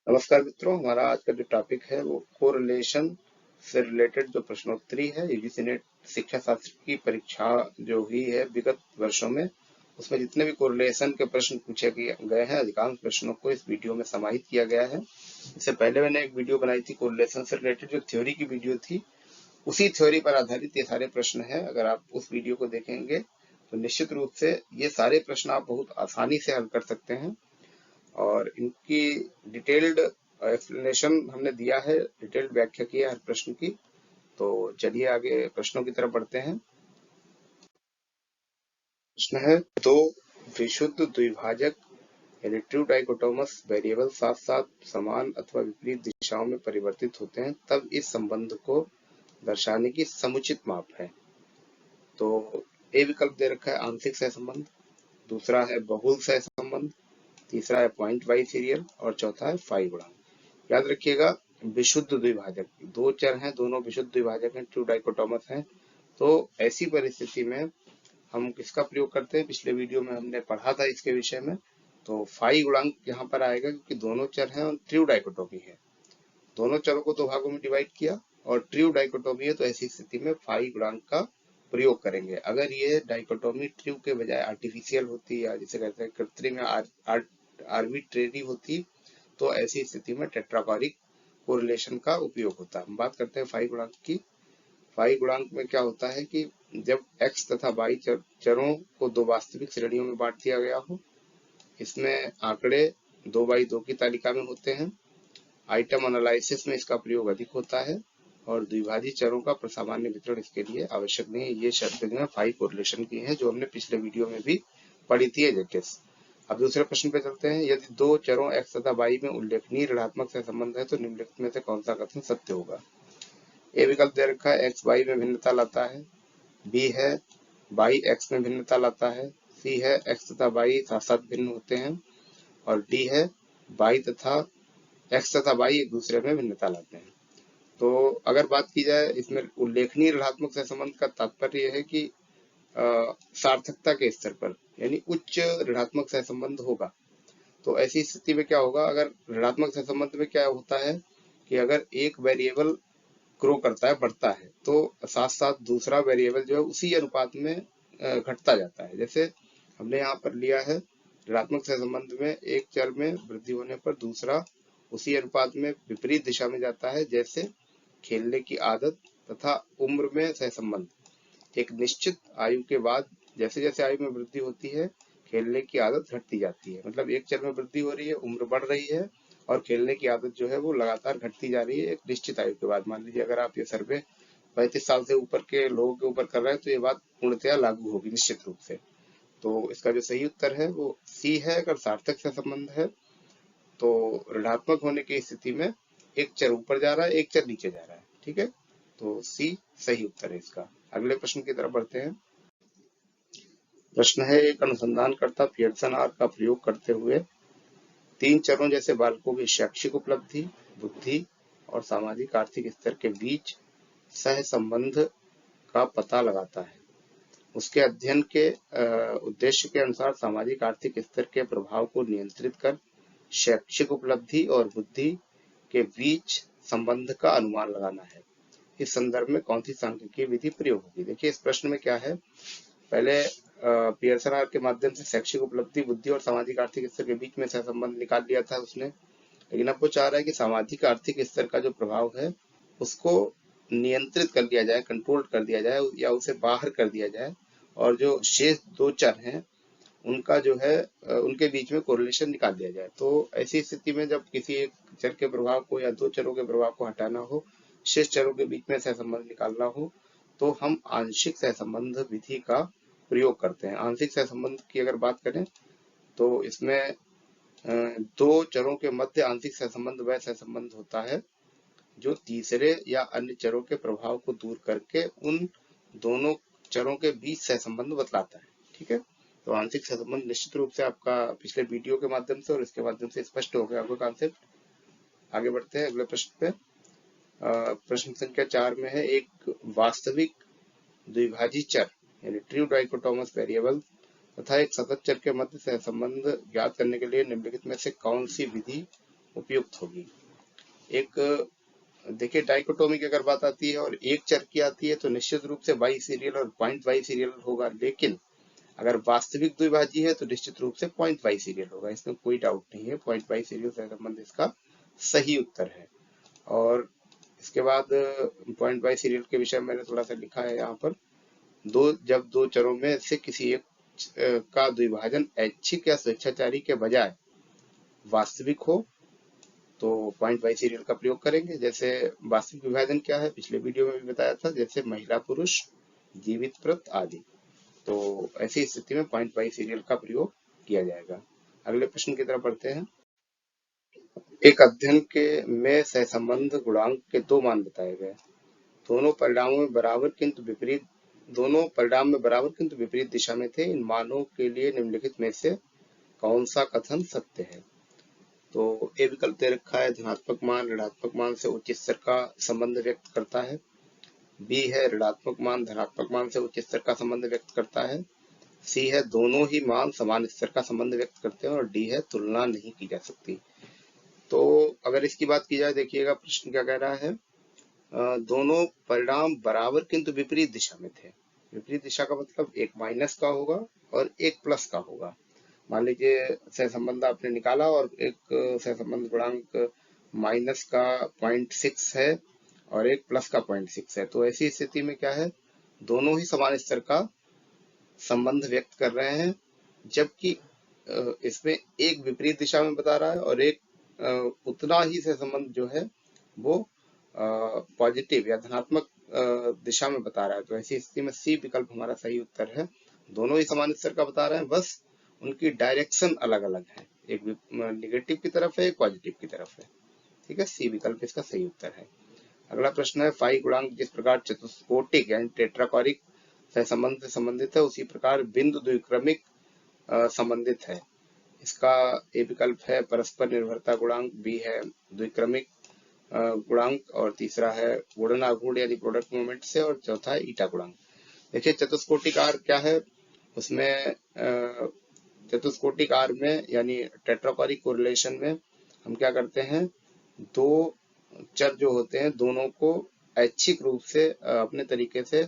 नमस्कार मित्रों, हमारा आज का जो टॉपिक है वो कोरिलेशन से रिलेटेड जो प्रश्नोत्तरी है यूजीसी नेट शिक्षा शास्त्र की परीक्षा जो हुई है विगत वर्षों में, उसमें जितने भी कोरिलेशन के प्रश्न पूछे गए हैं अधिकांश प्रश्नों को इस वीडियो में समाहित किया गया है। इससे पहले मैंने एक वीडियो बनाई थी कोरिलेशन से रिलेटेड, जो थ्योरी की वीडियो थी, उसी थ्योरी पर आधारित ये सारे प्रश्न है। अगर आप उस वीडियो को देखेंगे तो निश्चित रूप से ये सारे प्रश्न आप बहुत आसानी से हल कर सकते हैं और इनकी डिटेल्ड एक्सप्लेनेशन हमने दिया है, डिटेल्ड व्याख्या की है हर प्रश्न की। तो चलिए आगे प्रश्नों की तरफ बढ़ते हैं। प्रश्न है, दो विशुद्ध द्विभाजक यानी ट्रू डाइकोटोमस वेरिएबल साथ साथ समान अथवा विपरीत दिशाओं में परिवर्तित होते हैं, तब इस संबंध को दर्शाने की समुचित माप है। तो ए विकल्प दे रखा है आंशिक सहसंबंध, दूसरा है बहुल सहसंबंध, तीसरा है पॉइंट वाइज सीरियल और चौथा है फाई गुणांक। याद रखिएगा, विशुद्ध द्विभाजक, दो चर हैं, दोनों विशुद्ध द्विभाजक हैं, ट्रू डाइकोटोमस हैं। तो ऐसी परिस्थिति में हम किसका प्रयोग करते हैं, पिछले वीडियो में हमने पढ़ा था इसके विषय में। तो फाई गुणांक यहाँ पर आएगा क्योंकि दोनों चर हैं और ट्रू डाइकोटोमी है। दोनों चरों को दो भागों में डिवाइड किया और ट्रू डाइकोटोमी है, तो ऐसी स्थिति में फाई गुणांक का प्रयोग करेंगे। अगर ये डाइकोटोमी ट्रू के बजाय आर्टिफिशियल होती या जिसे कहते हैं कृत्रिम या आर्बिट्रेरी होती, तो ऐसी स्थिति में टेट्रागोनिक कोरिलेशन का उपयोग होता है। हम बात करते हैं फाई गुणांक की। फाई गुणांक में क्या होता है कि जब x तथा y चरों को दो वास्तविक श्रेणियों में बांट दिया गया हो, इसमें आंकड़े 2x2 की तालिका में होते हैं। आइटम एनालिसिस में इसका प्रयोग अधिक होता है और द्विभाजित चरों का सामान्य वितरण इसके लिए आवश्यक नहीं है। ये शर्तें जो है फाई कोरिलेशन की हैं, जो हमने पिछले वीडियो में भी पढ़ी थी एजेकेस। अब दूसरे प्रश्न पे चलते हैं। यदि दो चरों x तथा y में उल्लेखनीय ऋणात्मक सहसंबंध है तो निम्नलिखित में से कौन सा कथन सत्य होगा। ए विकल्प दे रखा है x y में भिन्नता लाता है, बी है y x में भिन्नता लाता है, सी है x तथा y साथ साथ भिन्न होते हैं और डी है y तथा x तथा y एक दूसरे में भिन्नता लाते हैं। तो अगर बात की जाए इसमें उल्लेखनीय ऋणात्मक सहसंबंध का तात्पर्य यह है कि सार्थकता के स्तर पर यानी उच्च ऋणात्मक सहसंबंध होगा। तो ऐसी स्थिति में क्या होगा, अगर ऋणात्मक सहसंबंध में क्या होता है कि अगर एक वेरिएबल ग्रो करता है, बढ़ता है, तो साथ साथ दूसरा वेरिएबल जो है उसी अनुपात में घटता जाता है। जैसे हमने यहाँ पर लिया है ऋणात्मक सहसंबंध में एक चर में वृद्धि होने पर दूसरा उसी अनुपात में विपरीत दिशा में जाता है। जैसे खेलने की आदत तथा उम्र में सहसंबंध, एक निश्चित आयु के बाद जैसे जैसे आयु में वृद्धि होती है खेलने की आदत घटती जाती है। मतलब एक चर में वृद्धि हो रही है, उम्र बढ़ रही है और खेलने की आदत जो है वो लगातार घटती जा रही है एक निश्चित आयु के बाद। मान लीजिए अगर आप ये सर्वे 35 साल से ऊपर के लोगों के ऊपर कर रहे हैं तो ये बात पूर्णतया लागू होगी निश्चित रूप से। तो इसका जो सही उत्तर है वो सी है। अगर सार्थक से संबंध है तो ऋणात्मक होने की स्थिति में एक चर ऊपर जा रहा है, एक चर नीचे जा रहा है। ठीक है, तो सी सही उत्तर है इसका। अगले प्रश्न की तरफ बढ़ते हैं। प्रश्न है, एक अनुसंधानकर्ता पियर्सन आर का प्रयोग करते हुए तीन चरों जैसे बालकों की शैक्षिक उपलब्धि, बुद्धि और सामाजिक आर्थिक स्तर के बीच सह संबंध का पता लगाता है। उसके अध्ययन के उद्देश्य के अनुसार सामाजिक आर्थिक स्तर के प्रभाव को नियंत्रित कर शैक्षिक उपलब्धि और बुद्धि के बीच संबंध का अनुमान लगाना है। इस संदर्भ में कौन सी सांख्यिकीय विधि प्रयोग होगी। देखिए इस प्रश्न में क्या है, पहले पियर्सन आर के माध्यम से शैक्षिक उपलब्धि, बुद्धि और सामाजिक आर्थिक स्तर के बीच में सहसंबंध निकाल लिया था उसने, लेकिन अब वो चाह रहा है कि सामाजिक आर्थिक स्तर का जो प्रभाव है उसको नियंत्रित कर लिया जाए, कंट्रोल कर दिया जाए या उसे बाहर कर दिया जाए और जो शेष दो चर हैं उनका जो है उनके बीच में कोरिलेशन निकाल दिया जाए। तो ऐसी स्थिति में जब किसी एक चर के प्रभाव को या दो चरों के प्रभाव को हटाना हो, शेष चरों के बीच में सहसंबंध निकालना हो, तो हम आंशिक सहसंबंध विधि का प्रयोग करते हैं। आंशिक सहसंबंध की अगर बात करें तो इसमें दो चरों के मध्य आंशिक सहसंबंध वह सहसंबंध होता है जो तीसरे या अन्य चरों के प्रभाव को दूर करके उन दोनों चरों के बीच सहसंबंध बतलाता है। ठीक है, तो आंशिक सहसंबंध निश्चित रूप से आपका पिछले वीडियो के माध्यम से और इसके माध्यम से स्पष्ट हो गया आपका कॉन्सेप्ट। आगे बढ़ते हैं अगले प्रश्न पे। प्रश्न संख्या 4 में है, एक वास्तविक द्विभाजित चर यानी ट्रू डाइकोटोमस वेरिएबल तथा एक सतत चर के मध्य सहसंबंध ज्ञात करने के लिए निम्नलिखित में से कौन सी विधि उपयुक्त होगी। एक देखिए डाइकोटोमी की अगर बात आती है और एक चर की आती है तो निश्चित रूप से बाई सीरियल और पॉइंट बाई सीरियल होगा, लेकिन अगर वास्तविक द्विभाजी है तो निश्चित रूप से पॉइंट बाई सीरियल होगा, इसमें कोई डाउट नहीं है। पॉइंट बाई सीरियल सहसंबंध इसका सही उत्तर है। और इसके बाद पॉइंट बाई सीरियल के विषय में मैंने थोड़ा सा लिखा है यहाँ पर, जब दो चरों में से किसी एक का द्विभाजन ऐच्छिक या स्वेच्छाचारी के बजाय वास्तविक हो तो पॉइंट बाई सीरियल का प्रयोग करेंगे। जैसे वास्तविक विभाजन क्या है पिछले वीडियो में भी बताया था, जैसे महिला पुरुष, जीवित मृत आदि। तो ऐसी स्थिति में पॉइंट बाई सीरियल का प्रयोग किया जाएगा। अगले प्रश्न की तरफ बढ़ते हैं। एक अध्ययन के में सहसंबंध गुणांक के दो मान बताए गए। दोनों परिणाम में बराबर किंतु विपरीत दिशा में थे। इन मानों के लिए निम्नलिखित में से कौन सा कथन सत्य है? तो ए विकल्प दे रखा है, धनात्मक मान ऋणात्मक मान से उच्च स्तर का संबंध व्यक्त करता है। बी है, ऋणात्मक मान धनात्मक मान से उच्च स्तर का संबंध व्यक्त करता है। सी है, दोनों ही मान समान स्तर का संबंध व्यक्त करते हैं। और डी है, तुलना नहीं की जा सकती। तो अगर इसकी बात की जाए, देखिएगा प्रश्न क्या कह रहा है, दोनों परिणाम बराबर किंतु विपरीत दिशा में थे। विपरीत दिशा का मतलब एक माइनस का होगा और एक प्लस का होगा। मान लीजिए सहसंबंध आपने निकाला और एक सहसंबंध गुणांक माइनस का 0.6 है और एक प्लस का 0.6 है। तो ऐसी स्थिति में क्या है, दोनों ही समान स्तर का संबंध व्यक्त कर रहे हैं, जबकि इसमें एक विपरीत दिशा में बता रहा है और एक उतना ही सहसंबंध जो है वो पॉजिटिव या धनात्मक दिशा में बता रहा है। तो ऐसी स्थिति में सी विकल्प हमारा सही उत्तर है। दोनों ही समान स्तर का बता रहे हैं, बस उनकी डायरेक्शन अलग अलग है, एक निगेटिव की तरफ है, एक पॉजिटिव की तरफ है। ठीक है, सी विकल्प इसका सही उत्तर है। अगला प्रश्न है, फाई गुणांक जिस प्रकार चतुष्कोटिक यानी टेट्राकोरिक सहसंबंध से संबंधित है उसी प्रकार बिंदु द्विक्रमिक संबंधित है। इसका ए विकल्प है परस्पर निर्भरता गुणांक, बी है द्विक्रमिक गुणांक और तीसरा है गुणनागुण यानी प्रोडक्ट मोमेंट से और चौथा है ईटा गुणांक। देखिए चतुष्कोटिक आर क्या है, उसमें चतुष्कोटिक आर में यानी टेट्राकोरिक कोरिलेशन में हम क्या करते हैं, दो चर जो होते हैं दोनों को ऐच्छिक रूप से अपने तरीके से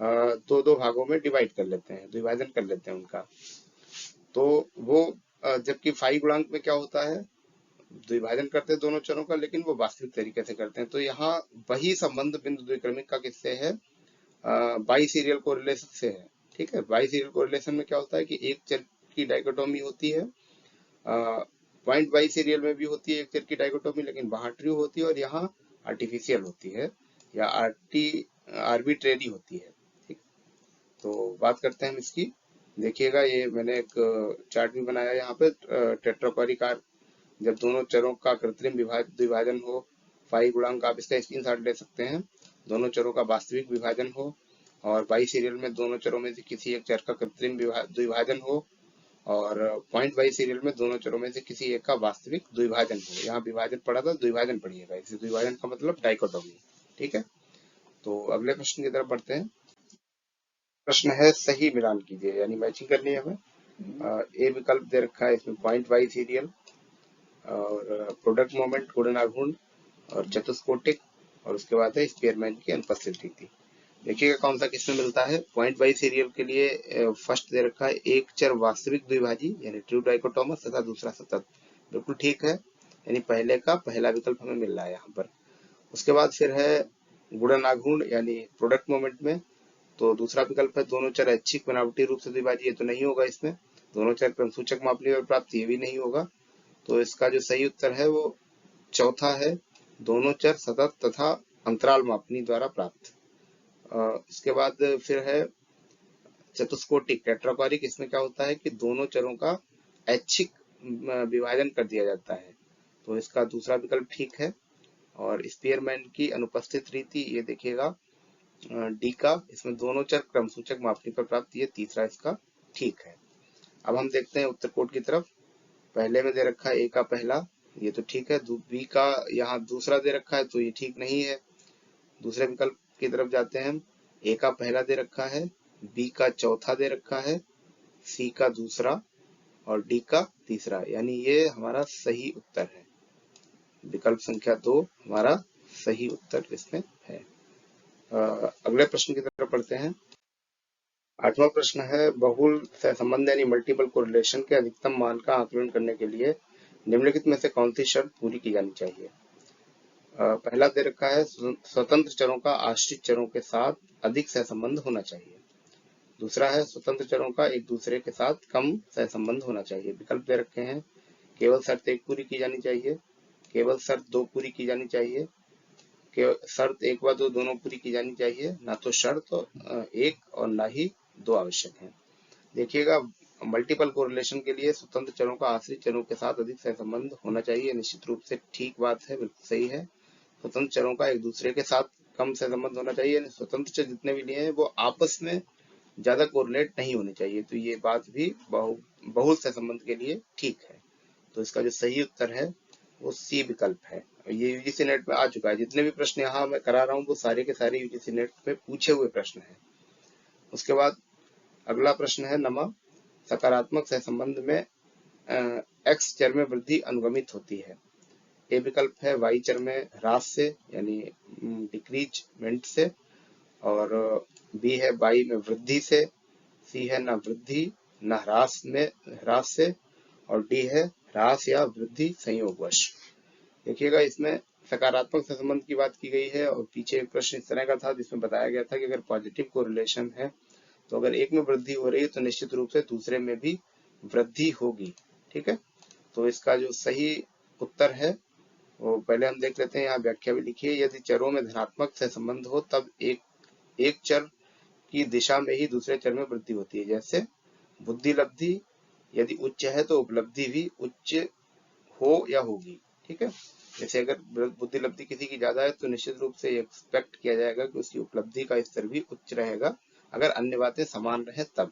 दो दो भागों में डिवाइड कर लेते हैं, विभाजन कर लेते हैं उनका। तो वो जबकि फाई गुणांक में क्या होता है, द्विभाजन करते हैं दोनों चरों का, लेकिन वो वास्तविक तरीके से करते हैं। तो यहाँ वही संबंध बिंदु द्विक्रमिक का किससे है, बाई सीरियल कोरिलेशन से है। ठीक है, बाई सीरियल कोरिलेशन में क्या होता है कि एक चर की डाइकोटोमी होती है, पॉइंट बाई सीरियल में भी होती है एक चर की डाइकोटोमी, लेकिन वहां ट्रू होती है और यहाँ आर्टिफिशियल होती है या आर्बिट्रेरी होती है। ठीक, तो बात करते हैं हम इसकी। देखिएगा ये मैंने एक चार्ट भी बनाया यहाँ पे, टेट्राकोरिक आर जब दोनों चरों का कृत्रिम विभाजन हो, फाई गुणांक आप इसका स्क्रीनशॉट ले सकते हैं, दोनों चरों का वास्तविक विभाजन हो, और बाई सीरियल में दोनों चरों में से किसी एक चर का कृत्रिम द्विभाजन हो, और पॉइंट बाई सीरियल में दोनों चरों में से किसी एक का वास्तविक द्विभाजन हो। यहाँ विभाजन पढ़ा था, द्विभाजन पढ़िएगा, इसे द्विभाजन का मतलब डाइकोटोमी। ठीक है, तो अगले प्रश्न की तरफ बढ़ते हैं। प्रश्न है, सही मिलान कीजिए यानी मैचिंग करनी है हमें। ए विकल्प दे रखा है इसमें पॉइंट बाई सीरियल और प्रोडक्ट मोमेंट गुणनागुण और चतुष्कोटिक, और उसके बाद है स्पीयरमैन की अनुपस्थिति। देखिएगा कौन सा किसमें मिलता है। पॉइंट बाई सीरियल के लिए फर्स्ट दे रखा है एक चर वास्तविक द्विभाजी यानी ट्रू डाइकोटोमस तथा दूसरा सतत। बिल्कुल ठीक है, यानी पहले का पहला विकल्प हमें मिल रहा है यहाँ पर। उसके बाद फिर है गुणनागुण यानी प्रोडक्ट मोमेंट में, तो दूसरा विकल्प है दोनों चर ऐच्छिक बनावटी रूप से द्विभाजी, ये तो नहीं होगा इसमें। दोनों चर क्रमसूचक मापनी और प्राप्त, ये भी नहीं होगा। तो इसका जो सही उत्तर है वो चौथा है, दोनों चर सतत तथा अंतराल मापनी द्वारा प्राप्त। इसके बाद फिर है चतुष्कोटिक टेट्राकोरिक, इसमें क्या होता है कि दोनों चरों का ऐच्छिक विभाजन कर दिया जाता है, तो इसका दूसरा विकल्प ठीक है। और स्पीयरमैन की अनुपस्थित रीति, ये देखिएगा डी का, इसमें दोनों चर क्रमसूचक मापनी पर प्राप्त, ये तीसरा इसका ठीक है। अब हम देखते हैं उत्तर कोड की तरफ। पहले में दे रखा है ए का पहला, ये तो ठीक है। बी का यहाँ दूसरा दे रखा है तो ये ठीक नहीं है। दूसरे विकल्प की तरफ जाते हैं हम। ए का पहला दे रखा है, बी का चौथा दे रखा है, सी का दूसरा और डी का तीसरा, यानी ये हमारा सही उत्तर है। विकल्प संख्या 2 हमारा सही उत्तर इसमें है। अगले प्रश्न की तरफ पढ़ते हैं। 8वां प्रश्न है, बहुल सहसंबंध यानी मल्टीपल कोरिलेशन के अधिकतम मान का आकलन करने के लिए निम्नलिखित में से कौन सी शर्त पूरी की जानी चाहिए। पहला दे रखा है, स्वतंत्र चरों का आश्रित चरों के साथ अधिक सहसंबंध होना चाहिए। दूसरा है, स्वतंत्र चरों का एक दूसरे के साथ कम सहसंबंध होना चाहिए। विकल्प दे रखे हैं, केवल शर्त 1 पूरी की जानी चाहिए, केवल शर्त 2 पूरी की जानी चाहिए, शर्त 1 व 2 दोनों पूरी की जानी चाहिए, ना तो शर्त 1 और ना ही 2 आवश्यक है। देखिएगा, मल्टीपल कोरिलेशन के लिए स्वतंत्र चरों का आश्रित चरों के साथ अधिक सहसंबंध होना चाहिए, निश्चित रूप से ठीक बात है, बिल्कुल सही है। स्वतंत्र चरों का एक दूसरे के साथ कम सहसंबंध होना चाहिए, स्वतंत्र चर जितने भी लिए हैं वो आपस में ज्यादा कोरिलेट नहीं होने चाहिए, तो ये बात भी बहुल सहसंबंध के लिए ठीक है। तो इसका जो सही उत्तर है वो सी विकल्प है। ये यूजीसी नेट में आ चुका है, जितने भी प्रश्न यहाँ मैं करा रहा हूँ वो सारे के सारे यूजीसी नेट में पूछे हुए प्रश्न है। उसके बाद अगला प्रश्न है, नमा सकारात्मक सहसंबंध में एक्स चर में वृद्धि अनुगमित होती है। ए विकल्प है वाई चर में ह्रास से यानी डिक्रीजमेंट से, और बी है वाई में वृद्धि से, सी है न वृद्धि न ह्रास से, और डी है ह्रास या वृद्धि संयोगवश। देखिएगा, इसमें सकारात्मक सहसंबंध की बात की गई है और पीछे एक प्रश्न इस तरह का था जिसमें बताया गया था कि अगर पॉजिटिव कोरिलेशन है तो अगर एक में वृद्धि हो रही है तो निश्चित रूप से दूसरे में भी वृद्धि होगी। ठीक है, तो इसका जो सही उत्तर है वो पहले हम देख लेते हैं। यहाँ व्याख्या भी लिखी है, यदि चरों में धनात्मक सहसंबंध हो तब एक चर की दिशा में ही दूसरे चर में वृद्धि होती है। जैसे बुद्धि लब्धि यदि उच्च है तो उपलब्धि भी उच्च हो या होगी। ठीक है, जैसे अगर बुद्धि लब्धि किसी की ज्यादा है तो निश्चित रूप से एक्सपेक्ट किया जाएगा कि उसकी उपलब्धि का स्तर भी उच्च रहेगा, अगर अन्य बातें समान रहे तब।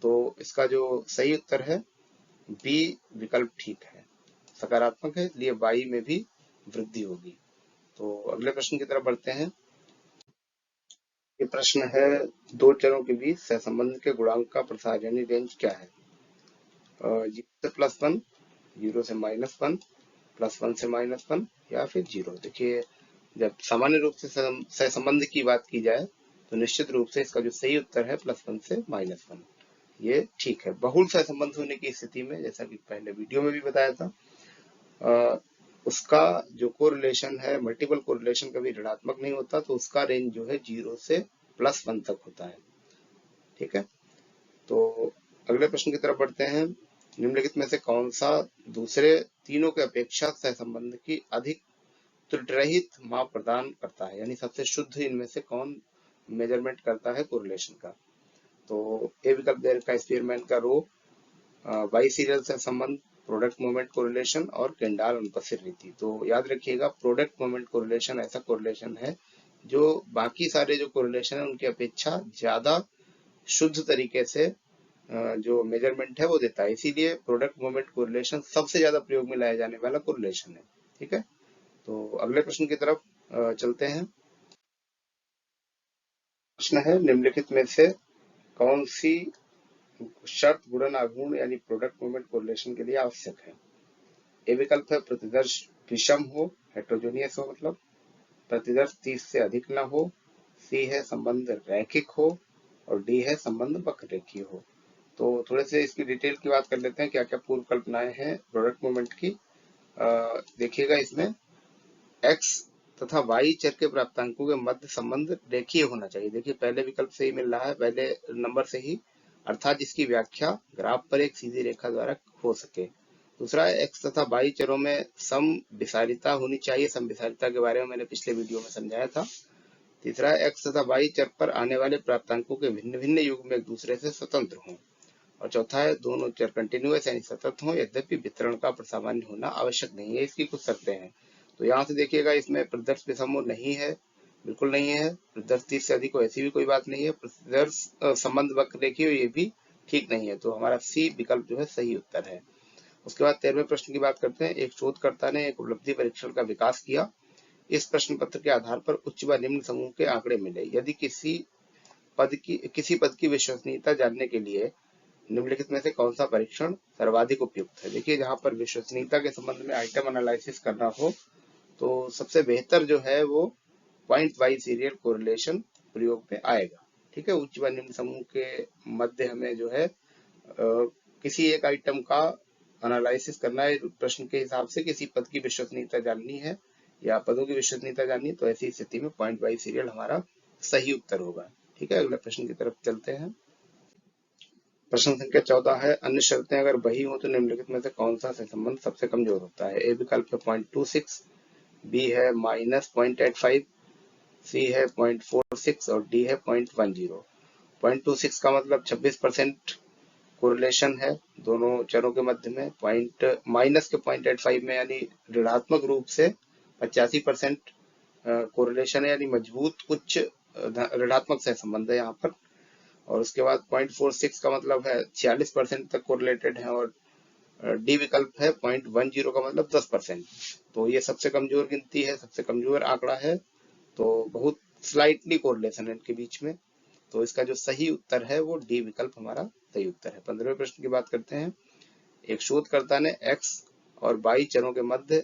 तो इसका जो सही उत्तर है बी विकल्प ठीक है, सकारात्मक है, इसलिए वाई में भी वृद्धि होगी। तो अगले प्रश्न की तरफ बढ़ते हैं। ये प्रश्न है, दो चरों के बीच सहसंबंध के गुणांक का प्रसार यानी रेंज क्या है। 0 से +1, 0 से -1, +1 से -1 या फिर 0। देखिए, जब सामान्य रूप से सहसंबंध की बात की जाए तो निश्चित रूप से इसका जो सही उत्तर है +1 से -1, ये ठीक है। बहुल सहसंबंध होने की स्थिति में, जैसा कि पहले वीडियो में भी बताया था, उसका जो कोरिलेशन है, मल्टीपल कोरिलेशन कभी ऋणात्मक नहीं होता, तो उसका रेंज जो है 0 से +1 तक होता है। ठीक है, तो अगले प्रश्न की तरफ बढ़ते हैं। निम्नलिखित में से कौन सा दूसरे तीनों के अपेक्षा सहसंबंध की अधिक त्रुटिरहित माप प्रदान करता है, यानी सबसे शुद्ध इनमें से कौन मेजरमेंट करता है कोरिलेशन का। तो ए विकल्प दे रखा है स्पीयरमैन का रो, बाई सीरियल सहसंबंध, प्रोडक्ट मोमेंट कोरिलेशन और केंडाल अनुपस्थित रीति। तो याद रखिएगा, प्रोडक्ट मोमेंट कोरिलेशन ऐसा कोरिलेशन है जो बाकी सारे जो कोरिलेशन है उनकी अपेक्षा ज्यादा शुद्ध तरीके से जो मेजरमेंट है वो देता है, इसीलिए प्रोडक्ट मोमेंट कोरिलेशन सबसे ज्यादा प्रयोग में लाया जाने वाला कोरिलेशन है। ठीक है, तो अगले प्रश्न की तरफ चलते हैं। प्रश्न है, निम्नलिखित में से कौन सी शर्त गुणन आघूर्ण यानी प्रोडक्ट मोमेंट कोरिलेशन के लिए आवश्यक है। ए विकल्प है प्रतिदर्श विषम हो, हेट्रोजेनियस हो, मतलब प्रतिदर्श 30 से अधिक न हो, सी है संबंध रैखिक हो, और डी है संबंध वक्ररेखीय हो। तो थोड़े से इसकी डिटेल की बात कर लेते हैं, क्या क्या पूर्व कल्पनाएं हैं प्रोडक्ट मोमेंट की। देखिएगा, इसमें एक्स तथा वाई चर के प्राप्तांकों के मध्य संबंध रेखीय होना चाहिए। देखिए, पहले विकल्प से ही मिल रहा है, पहले नंबर से ही, अर्थात जिसकी व्याख्या ग्राफ पर एक सीधी रेखा द्वारा हो सके। दूसरा है, एक्स तथा वाई चरों में सम विसारिता होनी चाहिए, सम विसारिता के बारे में मैंने पिछले वीडियो में समझाया था। तीसरा है, एक्स तथा वाई चर पर आने वाले प्राप्तांकों के भिन्न भिन्न युग्म एक दूसरे से स्वतंत्र हों। और चौथा है, दोनों चर कंटिन्यूअस यानी सतत हों, यद्यपि वितरण का सामान्य होना आवश्यक नहीं है। इसकी कुछ शर्तें हैं, तो यहाँ से देखिएगा, इसमें प्रतिदर्श विषम नहीं है, बिल्कुल नहीं है। प्रतिदर्श 30 से अधिक हो, ऐसी भी कोई बात नहीं है। प्रतिदर्श संबंध वक्र रेखीय, ये भी ठीक नहीं है। तो हमारा सी विकल्प जो है सही उत्तर है। उसके बाद 13वें प्रश्न की बात करते हैं। एक शोधकर्ता ने एक उपलब्धि परीक्षण का विकास किया। इस प्रश्न पत्र के आधार पर उच्च व निम्न समूह के आंकड़े मिले। यदि किसी पद की विश्वसनीयता जानने के लिए निम्नलिखित में से कौन सा परीक्षण सर्वाधिक उपयुक्त है। देखिए, जहां पर विश्वसनीयता के संबंध में आइटम एनालिसिस करना हो तो सबसे बेहतर जो है वो पॉइंट वाइज सीरियल कोरिलेशन प्रयोग में आएगा। ठीक है, उच्च व निम्न समूह के मध्य हमें जो है किसी एक आइटम का एनालिसिस करना है, प्रश्न के हिसाब से किसी पद की विश्वसनीयता जाननी है या पदों की विश्वसनीयता जाननी है, तो ऐसी स्थिति में पॉइंट वाइज सीरियल हमारा सही उत्तर होगा। ठीक है, अगले प्रश्न की तरफ चलते हैं। प्रश्न संख्या 14 है, अन्य शर्तें अगर वही हो तो निम्नलिखित में से कौन सा सहसंबंध सबसे कमजोर होता है। ए विकल्प है 0.26, बी है -0.85, सी है 0.46 और डी है 0.10। 0.26 का मतलब 26% कोरिलेशन है दोनों चरों के मध्य में। पॉइंट माइनस के 0.85 में यानी ऋणात्मक रूप से 85% कोरिलेशन है, यानी मजबूत उच्च ऋणात्मक सहसंबंध है यहाँ पर। और उसके बाद 0.46 का मतलब है 46% तक कोरिलेटेड है, और डी विकल्प है 0.10 का मतलब 10%। तो ये सबसे कमजोर गिनती है, सबसे कमजोर आंकड़ा है, तो बहुत स्लाइटली कोरिलेशन है इनके बीच में। तो इसका जो सही उत्तर है वो डी विकल्प हमारा सही उत्तर है। 15वें प्रश्न की बात करते हैं। एक शोधकर्ता ने एक्स और वाई चरों के मध्य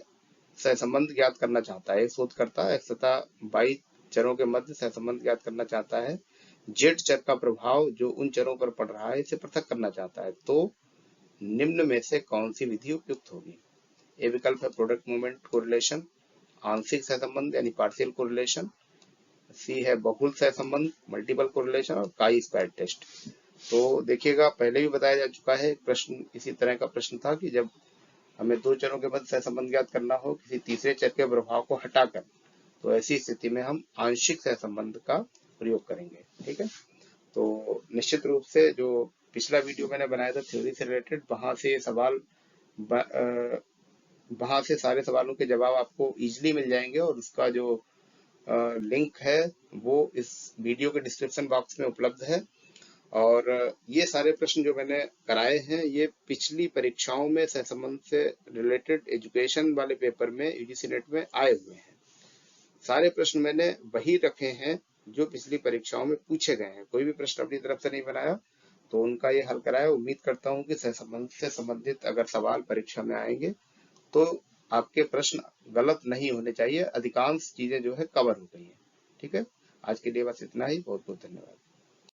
सहसंबंध ज्ञात करना चाहता है। एक शोधकर्ता एक्स तथा वाई चरों के मध्य सहसंबंध ज्ञात करना चाहता है। जेड चर का प्रभाव जो उन चरों पर पड़ रहा है इसे पृथक करना चाहता है। तो निम्न में से कौन सी विधि उपयुक्त होगी। ए विकल्प है प्रोडक्ट मूवमेंट कोरिलेशन, आंशिक सहसंबंध यानी पार्शियल कोरिलेशन, सी है बहुल सहसंबंध मल्टीपल कोरिलेशन, और काई स्क्वायर टेस्ट। तो देखिएगा, पहले भी बताया जा चुका है, एक प्रश्न इसी तरह का प्रश्न था कि जब हमें दो चरों के मध्य सहसंबंध ज्ञात करना हो किसी तीसरे चर के प्रभाव को हटाकर, तो ऐसी स्थिति में हम आंशिक सहसंबंध का प्रयोग करेंगे। ठीक है, तो निश्चित रूप से जो पिछला वीडियो मैंने बनाया था थ्योरी से रिलेटेड, वहां से सवाल वहां से सारे सवालों के जवाब आपको इजीली मिल जाएंगे, और उसका जो लिंक है वो इस वीडियो के डिस्क्रिप्शन बॉक्स में उपलब्ध है। और ये सारे प्रश्न जो मैंने कराए हैं ये पिछली परीक्षाओं में सहसंबंध से रिलेटेड एजुकेशन वाले पेपर में यूजीसी नेट में आए हुए हैं। सारे प्रश्न मैंने वही रखे हैं जो पिछली परीक्षाओं में पूछे गए हैं, कोई भी प्रश्न अपनी तरफ से नहीं बनाया, तो उनका ये हल कराया। उम्मीद करता हूँ कि सहसंबंध से संबंधित अगर सवाल परीक्षा में आएंगे तो आपके प्रश्न गलत नहीं होने चाहिए, अधिकांश चीजें जो है कवर हो गई हैं। ठीक है, आज के लिए बस इतना ही। बहुत बहुत धन्यवाद।